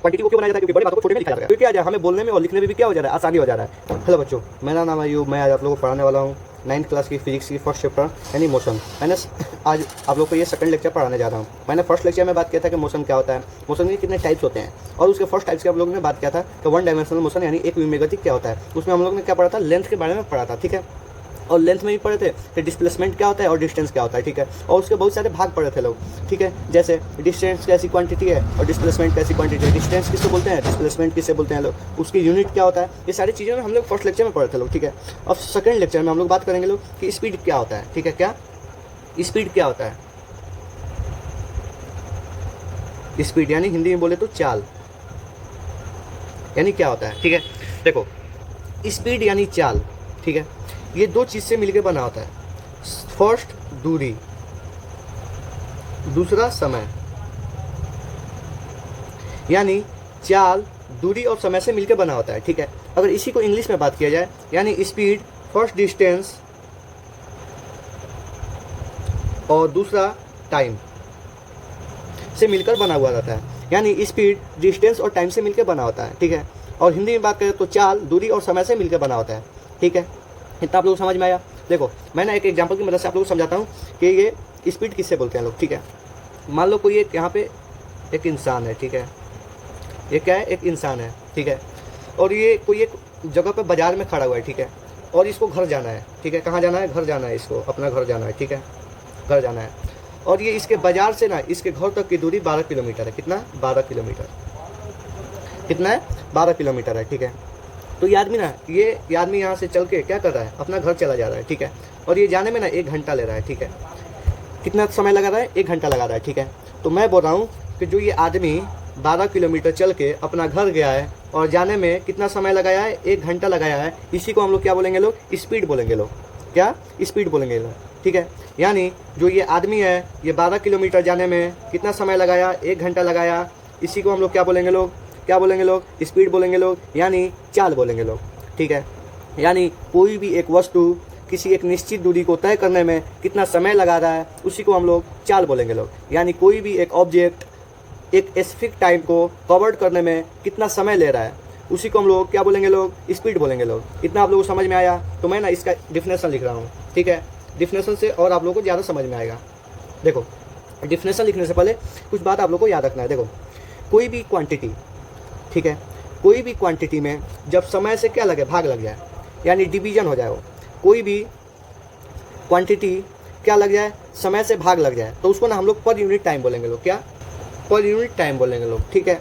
Quantity को क्यों बनाया जाता है? क्योंकि बड़े बातों को छोटे में लिखा जाता है। तो क्या आ जाए हमें बोलने में और लिखने में भी क्या हो जा रहा है, आसानी हो जा रहा है। हेलो बच्चों, मेरा नाम आयुब, मैं आज आप लोगों को पढ़ाने वाला हूँ 9th क्लास की फिजिक्स की फर्स्ट चैप्टर यानी मोशन। मैंने आज आप लोग को ये सेकंड लेक्चर पढ़ाने जा रहा हूँ। मैंने फर्स्ट लेक्चर में बात किया था कि मोशन क्या होता है, मोशन के कितने टाइप्स होते हैं, और उसके फर्स्ट टाइप्स के आप लोगों ने बात किया था कि वन डायमेंशनल मोशन यानी एक विमीय गति क्या होता है। उसमें हम लोग ने क्या पढ़ा था, लेंथ के बारे में पढ़ा था, ठीक है। और लेंथ में भी पढ़े थे कि डिस्प्लेसमेंट क्या होता है और डिस्टेंस क्या होता है, ठीक है। और उसके बहुत सारे भाग पढ़े थे लोग, ठीक है। जैसे डिस्टेंस कैसी क्वांटिटी है और डिस्प्लेसमेंट कैसी क्वांटिटी है, डिस्टेंस किससे बोलते हैं, डिस्प्लेसमेंट किससे बोलते हैं लोग, उसकी यूनिट क्या होता है, ये सारी चीज़ें हम लोग फर्स्ट लेक्चर में पढ़े थे लोग, ठीक है। और सेकंड लेक्चर में हम लोग बात करेंगे लोग कि स्पीड क्या होता है, ठीक है। क्या स्पीड क्या होता है? स्पीड यानी हिंदी में बोले तो चाल, यानी क्या होता है, ठीक है। देखो, स्पीड यानी चाल, ठीक है, ये दो चीज से मिलकर बना होता है। फर्स्ट दूरी, दूसरा समय, यानी चाल दूरी और समय से मिलकर बना होता है, ठीक है। अगर इसी को इंग्लिश में बात किया जाए यानी स्पीड फर्स्ट डिस्टेंस और दूसरा टाइम से मिलकर बना हुआ रहता है, यानी स्पीड डिस्टेंस और टाइम से मिलकर बना होता है, ठीक है। और हिंदी में बात करें तो चाल दूरी और समय से मिलकर बना होता है, ठीक है। इतना आप लोग समझ में आया? देखो, मैंने एक एग्जांपल की मदद से आप लोगों को समझाता हूँ कि ये स्पीड किससे बोलते हैं लोग, ठीक है। मान लो कोई एक यहाँ पे एक इंसान है, ठीक है। ये क्या है, एक इंसान है, ठीक है। और ये कोई एक जगह पे बाजार में खड़ा हुआ है, ठीक है। और इसको घर जाना है, ठीक है। कहाँ जाना है? घर जाना है, इसको अपना घर जाना है, ठीक है। घर जाना है। और ये इसके बाजार से ना इसके घर तक की दूरी 12 किलोमीटर है। कितना? 12 किलोमीटर। कितना है? 12 किलोमीटर है, ठीक है। तो ये आदमी यहाँ से चल के क्या कर रहा है, अपना घर चला जा रहा है, ठीक है। और ये जाने में ना 1 घंटा ले रहा है, ठीक है। कितना समय लगा रहा है? 1 घंटा लगा रहा है, ठीक है। तो मैं बोल रहा हूँ कि जो ये आदमी 12 किलोमीटर चल के अपना घर गया है और जाने में कितना समय लगाया है? 1 घंटा लगाया है। इसी को हम लोग क्या बोलेंगे लोग? स्पीड बोलेंगे लोग। क्या? स्पीड बोलेंगे लोग, ठीक है। यानी जो ये आदमी है ये 12 किलोमीटर जाने में कितना समय लगाया? 1 घंटा लगाया। इसी को हम लोग क्या बोलेंगे लोग? क्या बोलेंगे लोग? स्पीड बोलेंगे लोग, यानी चाल बोलेंगे लोग, ठीक है। यानी कोई भी एक वस्तु किसी एक निश्चित दूरी को तय करने में कितना समय लगा रहा है उसी को हम लोग चाल बोलेंगे लोग। यानी कोई भी एक ऑब्जेक्ट एक स्पेसिफिक टाइम को कवर करने में कितना समय ले रहा है उसी को हम लोग क्या बोलेंगे लोग? स्पीड बोलेंगे लोग। इतना आप लोगों को समझ में आया? तो मैं ना इसका डिफिनेशन लिख रहा हूँ, ठीक है। डिफिनेशन से और आप लोगों को ज़्यादा समझ में आएगा। देखो, डिफिनेशन लिखने से पहले कुछ बात आप लोगों को याद रखना है। देखो, कोई भी क्वांटिटी, ठीक है, कोई भी क्वांटिटी में जब समय से क्या लगे? भाग लग जाए, यानी डिवीजन हो जाए, वो कोई भी क्वांटिटी क्या लग जाए? समय से भाग लग जाए, तो उसको ना हम लोग पर यूनिट टाइम बोलेंगे लोग। क्या? पर यूनिट टाइम बोलेंगे लोग, ठीक है।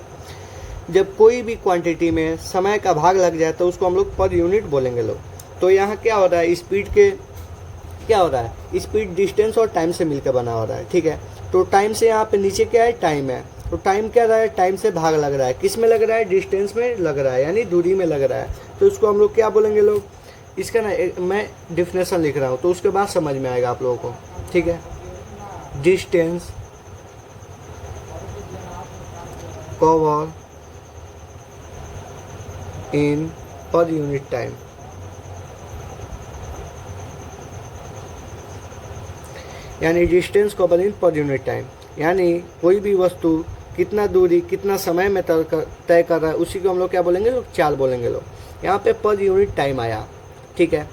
जब कोई भी क्वांटिटी में समय का भाग लग जाए तो उसको हम लोग पर यूनिट बोलेंगे लोग। तो यहाँ क्या हो रहा है? स्पीड के क्या हो रहा है? स्पीड डिस्टेंस और टाइम से मिलकर बना हो रहा है, ठीक है। तो टाइम से यहाँ पे नीचे क्या है? टाइम है। तो टाइम क्या रहा है? टाइम से भाग लग रहा है। किस में लग रहा है? डिस्टेंस में लग रहा है, यानी दूरी में लग रहा है। तो उसको हम लोग क्या बोलेंगे लोग? इसका ना मैं डिफिनेशन लिख रहा हूँ तो उसके बाद समझ में आएगा आप लोगों को, ठीक है। Distance cover in per unit time, यानी distance cover in per unit time, यानी कोई भी वस्तु कितना दूरी कितना समय में तय कर रहा है उसी को हम लोग क्या बोलेंगे लोग? चाल बोलेंगे लोग। यहाँ पे पर यूनिट टाइम आया, ठीक है।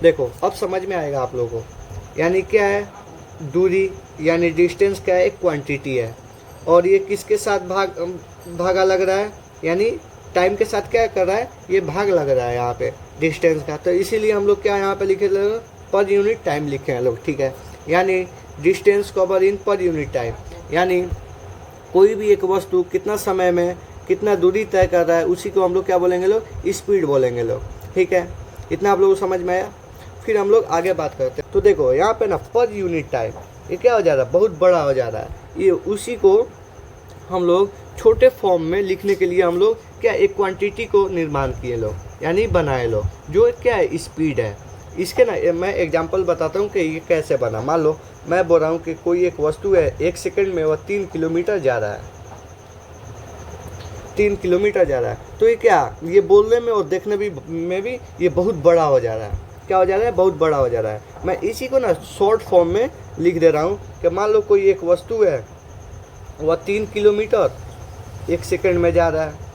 देखो, अब समझ में आएगा आप लोगों को। यानी क्या है? दूरी यानी डिस्टेंस क्या है? एक क्वांटिटी है। और ये किसके साथ भागा लग रहा है? यानी टाइम के साथ क्या कर रहा है? ये भाग लग रहा है यहाँ पे डिस्टेंस का। तो इसीलिए हम लोग क्या यहाँ पे लिखे लोग? पर यूनिट टाइम लिखे हैं लोग, ठीक है। यानी distance cover in per unit time, यानी कोई भी एक वस्तु कितना समय में कितना दूरी तय कर रहा है उसी को हम लोग क्या बोलेंगे लोग? स्पीड बोलेंगे लोग, ठीक है। इतना आप लोगों को समझ में आया? फिर हम लोग आगे बात करते हैं। तो देखो, यहाँ पे ना पर यूनिट टाइम ये क्या हो जा रहा है? बहुत बड़ा हो जा रहा है। ये उसी को हम लोग छोटे फॉर्म में लिखने के लिए हम लोग क्या एक क्वांटिटी को निर्माण किए लोग, यानी बनाए लोग, जो क्या है? स्पीड है। इसके ना मैं एग्जांपल बताता हूँ कि ये कैसे बना। मान लो मैं बोल रहा हूँ कि कोई एक वस्तु है 1 सेकंड में वह 3 किलोमीटर जा रहा है, 3 किलोमीटर जा रहा है। तो ये क्या? ये बोलने में और देखने में भी ये बहुत बड़ा हो जा रहा है। क्या हो जा रहा है? बहुत बड़ा हो जा रहा है। मैं इसी को ना शॉर्ट फॉर्म में लिख दे रहा हूँ कि मान लो कोई एक वस्तु है वह 3 किलोमीटर 1 सेकंड में जा रहा है,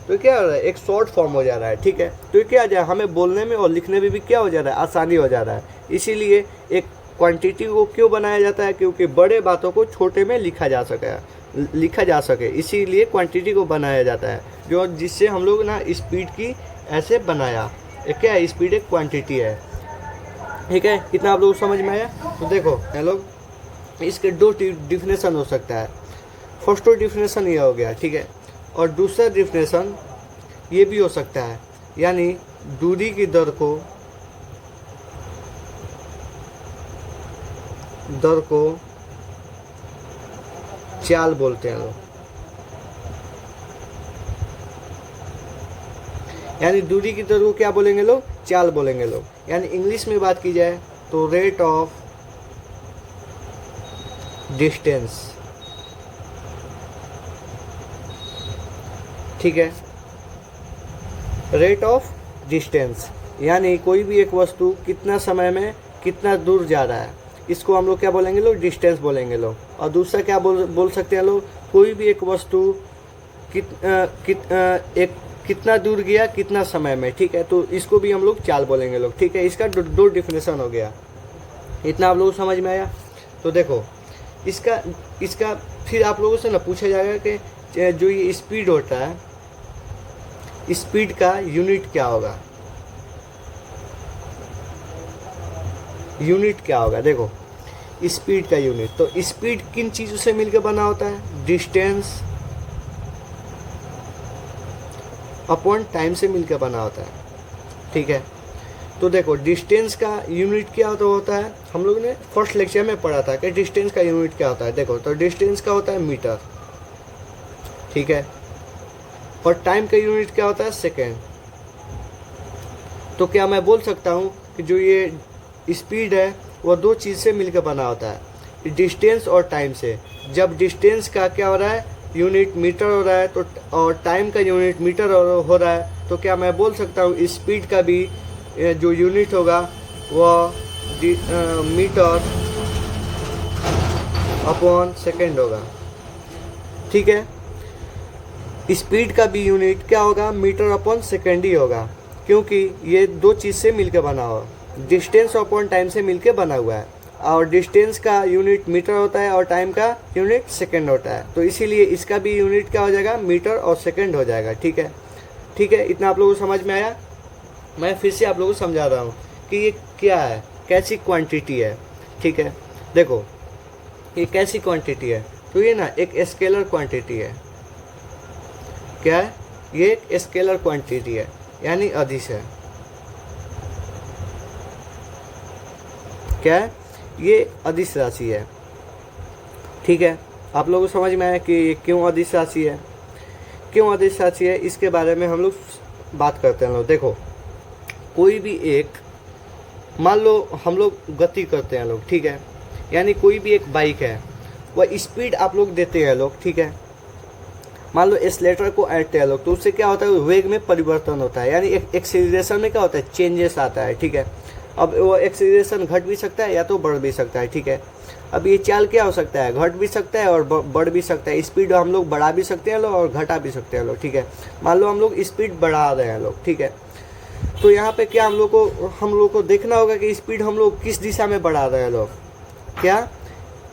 तो क्या हो रहा है, एक शॉर्ट फॉर्म हो जा रहा है, ठीक है। तो क्या हो जाए, हमें बोलने में और लिखने में भी क्या हो जा रहा है, आसानी हो जा रहा है। इसीलिए एक क्वांटिटी को क्यों बनाया जाता है, क्योंकि बड़े बातों को छोटे में लिखा जा सके, इसीलिए क्वांटिटी को बनाया जाता है, जो जिससे हम लोग ना स्पीड की ऐसे बनाया। क्या है, स्पीड एक क्वांटिटी है, ठीक है। कितना आप लोग समझ में आया। तो देखो हम लोग इसके 2 डिफिनेशन हो सकता है। फर्स्ट डिफिनेशन ये हो गया, ठीक है, और दूसरा डिफिनेशन ये भी हो सकता है, यानी दूरी की दर को चाल बोलते हैं लोग, यानी दूरी की दर को क्या बोलेंगे लोग, चाल बोलेंगे लोग। यानी इंग्लिश में बात की जाए तो रेट ऑफ डिस्टेंस, ठीक है, रेट ऑफ डिस्टेंस, यानी कोई भी एक वस्तु कितना समय में कितना दूर जा रहा है, इसको हम लोग क्या बोलेंगे लोग, डिस्टेंस बोलेंगे लोग। और दूसरा क्या बोल सकते हैं लोग, कोई भी एक वस्तु कितना दूर गया कितना समय में, ठीक है, तो इसको भी हम लोग चाल बोलेंगे लोग, ठीक है। इसका 2 डिफिनेशन हो गया। इतना आप लोगों को समझ में आया। तो देखो इसका फिर आप लोगों से ना पूछा जाएगा कि जो ये स्पीड होता है, स्पीड का यूनिट क्या होगा, यूनिट क्या होगा। देखो स्पीड का यूनिट, तो स्पीड किन चीज़ों से मिलकर बना होता है, डिस्टेंस अपॉन टाइम से मिलकर बना होता है, ठीक है। तो देखो डिस्टेंस का यूनिट क्या होता है, हम लोग ने फर्स्ट लेक्चर में पढ़ा था कि डिस्टेंस का यूनिट क्या होता है। देखो तो डिस्टेंस का होता है मीटर, ठीक है, और टाइम का यूनिट क्या होता है, सेकेंड। तो क्या मैं बोल सकता हूँ कि जो ये स्पीड है वो 2 चीज़ से मिलकर बना होता है, डिस्टेंस और टाइम से। जब डिस्टेंस का क्या हो रहा है, यूनिट मीटर हो रहा है, तो और टाइम का यूनिट मीटर हो रहा है, तो क्या मैं बोल सकता हूँ स्पीड का भी जो यूनिट होगा वह मीटर अपॉन सेकेंड होगा, ठीक है। स्पीड का भी यूनिट क्या होगा, मीटर अपॉन सेकेंड ही होगा, क्योंकि ये 2 चीज़ से मिलकर बना हुआ, डिस्टेंस अपॉन टाइम से मिलकर बना हुआ है, और डिस्टेंस का यूनिट मीटर होता है और टाइम का यूनिट सेकंड होता है। तो इसीलिए इसका भी यूनिट क्या हो जाएगा, मीटर और सेकंड हो जाएगा, ठीक है, ठीक है। इतना आप लोगों को समझ में आया। मैं फिर से आप लोगों को समझा रहा हूँ कि ये क्या है, कैसी क्वांटिटी है, ठीक है। देखो ये कैसी क्वांटिटी है, तो ये ना एक स्केलर क्वांटिटी है। क्या है, ये एक स्केलर क्वांटिटी है, यानी अदिश है। क्या है, ये अदिश राशि है, ठीक है। आप लोगों को समझ में आया कि ये क्यों अदिश राशि है, क्यों अदिश राशि है, इसके बारे में हम लोग बात करते हैं लोग। देखो कोई भी एक, मान लो हम लोग गति करते हैं लोग, ठीक है, यानी कोई भी एक बाइक है, वह स्पीड आप लोग देते हैं लोग, ठीक है। मान लो एक्सीलरेटर को ऐंठते हैं लोग, तो उससे क्या होता है, वेग में परिवर्तन होता है, यानी एक्सीलरेशन में क्या होता है, चेंजेस आता है, ठीक है। अब वो एक्सीलरेशन घट भी सकता है या तो बढ़ भी सकता है, ठीक है। अब ये चाल क्या हो सकता है, घट भी सकता है और बढ़ भी सकता है। स्पीड हम लोग बढ़ा भी सकते हैं लोग और घटा भी सकते हैं लोग, ठीक है। मान लो हम लोग स्पीड बढ़ा रहे हैं लोग, ठीक है, तो यहाँ पे क्या हम लोग को देखना होगा कि स्पीड हम लोग किस दिशा में बढ़ा रहे हैं लोग। क्या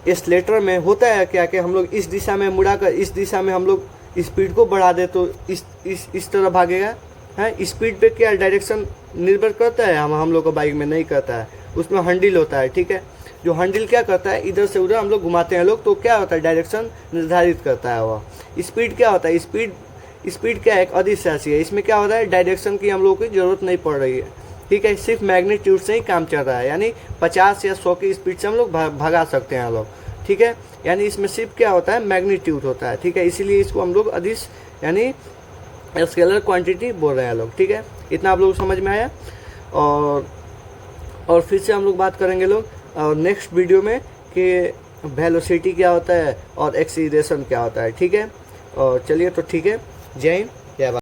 एक्सीलरेटर में होता है क्या कि हम लोग इस दिशा में मुड़ा कर इस दिशा में हम लोग स्पीड को बढ़ा दे तो इस तरह भागेगा है। स्पीड पे क्या डायरेक्शन निर्भर करता है, हम लोग को बाइक में नहीं करता है, उसमें हैंडल होता है, ठीक है। जो हैंडल क्या करता है, इधर से उधर हम लोग घुमाते हैं लोग, तो क्या होता है, डायरेक्शन निर्धारित करता है वह। स्पीड क्या होता है, स्पीड क्या है, एक अदिश राशि है। इसमें क्या होता है, डायरेक्शन की हम लोग की ज़रूरत नहीं पड़ रही है, ठीक है। सिर्फ मैग्नीट्यूड से ही काम चल रहा है, यानी 50 या 100 की स्पीड से हम लोग भगा सकते हैं लोग, ठीक है। यानी इसमें सिर्फ क्या होता है, मैग्नीट्यूड होता है, ठीक है। इसीलिए इसको हम लोग अदिश यानी स्केलर क्वांटिटी बोल रहे हैं लोग, ठीक है। इतना आप लोग समझ में आया। और फिर से हम लोग बात करेंगे लोग और नेक्स्ट वीडियो में कि वेलोसिटी क्या होता है और एक्सीलरेशन क्या होता है, ठीक है। और चलिए तो ठीक है, जय हिंद।